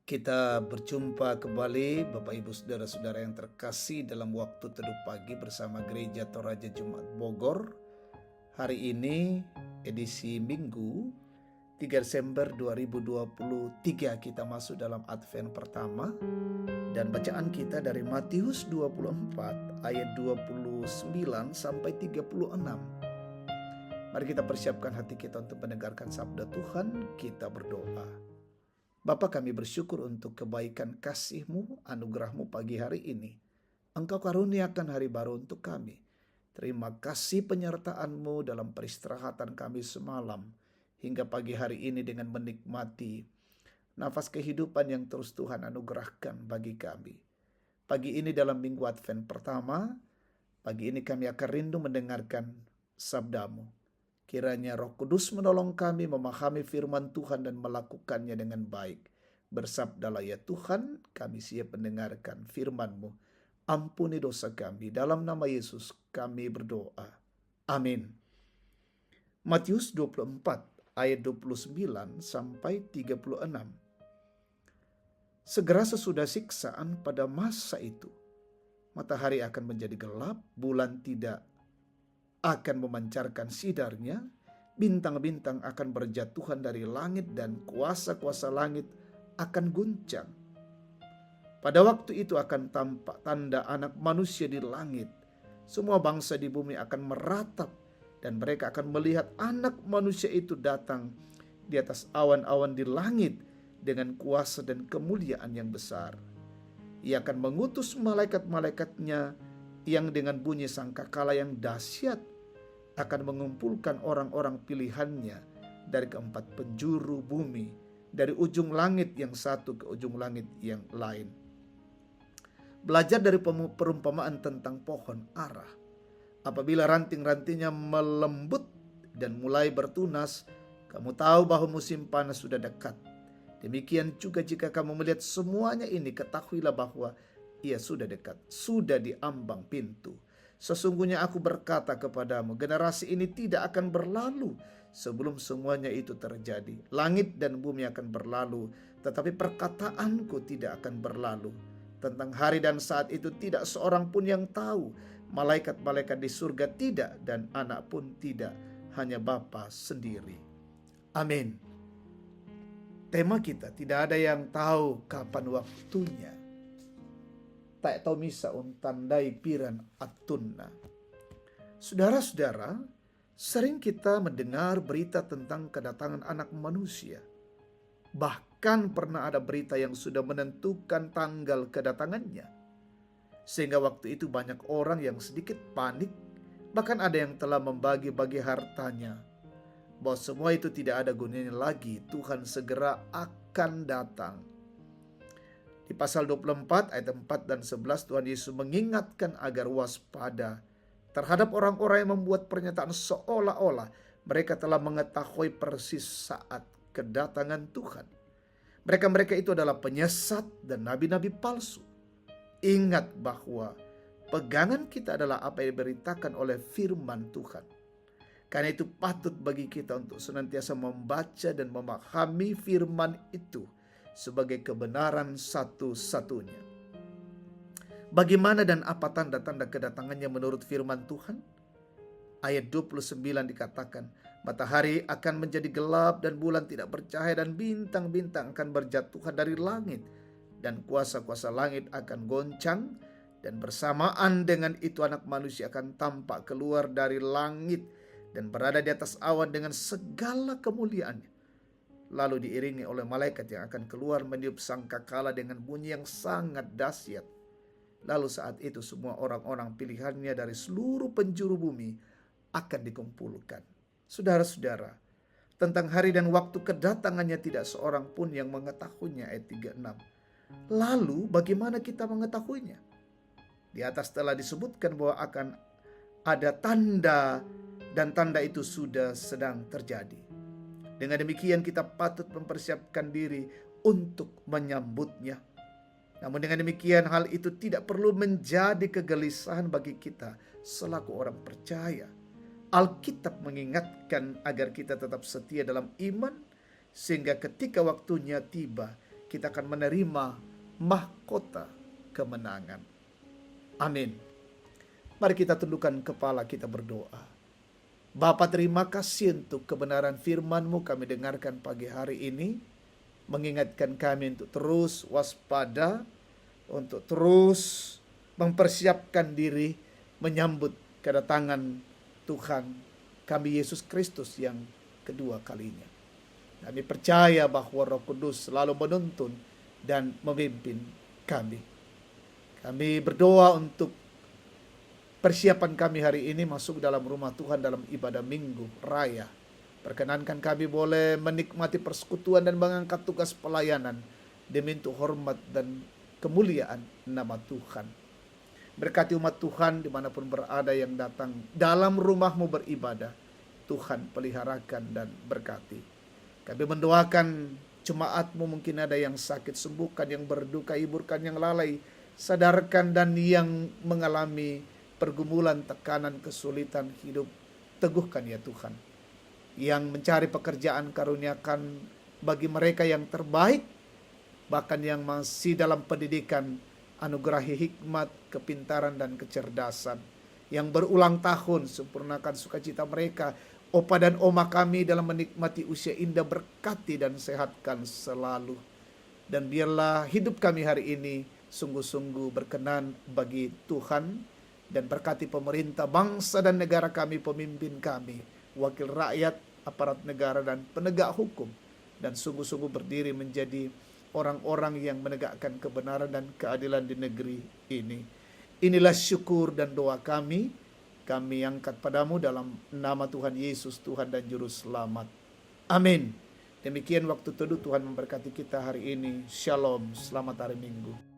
Kita berjumpa kembali Bapak Ibu Saudara-saudara yang terkasih dalam waktu teduh pagi bersama Gereja Toraja Jumat Bogor. Hari ini edisi Minggu 3 Desember 2023, kita masuk dalam Advent pertama dan bacaan kita dari Matius 24 ayat 29 sampai 36. Mari kita persiapkan hati kita untuk mendengarkan sabda Tuhan. Kita berdoa. Bapa, kami bersyukur untuk kebaikan kasih-Mu, anugerah-Mu pagi hari ini. Engkau karuniakan hari baru untuk kami. Terima kasih penyertaan-Mu dalam peristirahatan kami semalam hingga pagi hari ini dengan menikmati nafas kehidupan yang terus Tuhan anugerahkan bagi kami. Pagi ini dalam minggu Advent pertama, pagi ini kami akan rindu mendengarkan sabda-Mu. Kiranya Roh Kudus menolong kami memahami firman Tuhan dan melakukannya dengan baik. Bersabdalah ya Tuhan, kami siap mendengarkan firman-Mu. Ampuni dosa kami, dalam nama Yesus kami berdoa. Amin. Matius 24 ayat 29 sampai 36. Segera sesudah siksaan pada masa itu, matahari akan menjadi gelap, bulan tidak akan memancarkan sidarnya, bintang-bintang akan berjatuhan dari langit dan kuasa-kuasa langit akan guncang. Pada waktu itu akan tampak tanda Anak Manusia di langit. Semua bangsa di bumi akan meratap dan mereka akan melihat Anak Manusia itu datang di atas awan-awan di langit dengan kuasa dan kemuliaan yang besar. Ia akan mengutus malaikat-malaikatnya yang dengan bunyi sangkakala yang dahsyat akan mengumpulkan orang-orang pilihannya dari keempat penjuru bumi, dari ujung langit yang satu ke ujung langit yang lain. Belajar dari perumpamaan tentang pohon ara. Apabila ranting-rantingnya melembut dan mulai bertunas, kamu tahu bahwa musim panas sudah dekat. Demikian juga jika kamu melihat semuanya ini, ketahuilah bahwa ia sudah dekat, sudah di ambang pintu. Sesungguhnya aku berkata kepadamu, generasi ini tidak akan berlalu sebelum semuanya itu terjadi. Langit dan bumi akan berlalu, tetapi perkataanku tidak akan berlalu. Tentang hari dan saat itu tidak seorang pun yang tahu, malaikat-malaikat di surga tidak, dan anak pun tidak, hanya Bapa sendiri. Amin. Tema kita, tidak ada yang tahu kapan waktunya. Tak tahu misa untandai piran atunna. Saudara-saudara, sering kita mendengar berita tentang kedatangan Anak Manusia. Bahkan pernah ada berita yang sudah menentukan tanggal kedatangannya. Sehingga waktu itu banyak orang yang sedikit panik, bahkan ada yang telah membagi-bagi hartanya. Bahwa semua itu tidak ada gunanya lagi, Tuhan segera akan datang. Di pasal 24 ayat 4 dan 11 Tuhan Yesus mengingatkan agar waspada terhadap orang-orang yang membuat pernyataan seolah-olah mereka telah mengetahui persis saat kedatangan Tuhan. Mereka-mereka itu adalah penyesat dan nabi-nabi palsu. Ingat bahwa pegangan kita adalah apa yang diberitakan oleh firman Tuhan. Karena itu patut bagi kita untuk senantiasa membaca dan memahami firman itu sebagai kebenaran satu-satunya. Bagaimana dan apa tanda-tanda kedatangannya menurut firman Tuhan? Ayat 29 dikatakan, matahari akan menjadi gelap dan bulan tidak bercahaya dan bintang-bintang akan berjatuhan dari langit dan kuasa-kuasa langit akan goncang, dan bersamaan dengan itu Anak Manusia akan tampak keluar dari langit dan berada di atas awan dengan segala kemuliaannya. Lalu diiringi oleh malaikat yang akan keluar meniup sangkakala dengan bunyi yang sangat dahsyat. Lalu saat itu semua orang-orang pilihannya dari seluruh penjuru bumi akan dikumpulkan. Saudara-saudara, tentang hari dan waktu kedatangannya tidak seorang pun yang mengetahuinya, ayat 36. Lalu bagaimana kita mengetahuinya? Di atas telah disebutkan bahwa akan ada tanda, dan tanda itu sudah sedang terjadi. Dengan demikian kita patut mempersiapkan diri untuk menyambutnya. Namun dengan demikian hal itu tidak perlu menjadi kegelisahan bagi kita selaku orang percaya. Alkitab mengingatkan agar kita tetap setia dalam iman, sehingga ketika waktunya tiba, kita akan menerima mahkota kemenangan. Amin. Mari kita tundukkan kepala, kita berdoa. Bapa, terima kasih untuk kebenaran firman-Mu kami dengarkan pagi hari ini. Mengingatkan kami untuk terus waspada, untuk terus mempersiapkan diri menyambut kedatangan Tuhan kami Yesus Kristus yang kedua kalinya. Kami percaya bahwa Roh Kudus selalu menuntun dan memimpin kami. Kami berdoa untuk persiapan kami hari ini masuk dalam rumah Tuhan dalam ibadah Minggu Raya. Perkenankan kami boleh menikmati persekutuan dan mengangkat tugas pelayanan demi untuk hormat dan kemuliaan nama Tuhan. Berkati umat Tuhan dimanapun berada yang datang dalam rumah-Mu beribadah. Tuhan peliharakan dan berkati. Kami mendoakan jemaat-Mu, mungkin ada yang sakit sembuhkan, yang berduka hiburkan, yang lalai sadarkan, dan yang mengalami pergumulan, tekanan, kesulitan hidup teguhkan ya Tuhan. Yang mencari pekerjaan karuniakan bagi mereka yang terbaik, bahkan yang masih dalam pendidikan anugerahi hikmat, kepintaran dan kecerdasan. Yang berulang tahun sempurnakan sukacita mereka. Opa dan oma kami dalam menikmati usia indah berkati dan sehatkan selalu. Dan biarlah hidup kami hari ini sungguh-sungguh berkenan bagi Tuhan. Dan berkati pemerintah, bangsa dan negara kami, pemimpin kami, wakil rakyat, aparat negara dan penegak hukum. Dan sungguh-sungguh berdiri menjadi orang-orang yang menegakkan kebenaran dan keadilan di negeri ini. Inilah syukur dan doa kami angkat padamu dalam nama Tuhan Yesus, Tuhan dan Juru Selamat. Amin. Demikian waktu teduh, Tuhan memberkati kita hari ini. Shalom, selamat hari Minggu.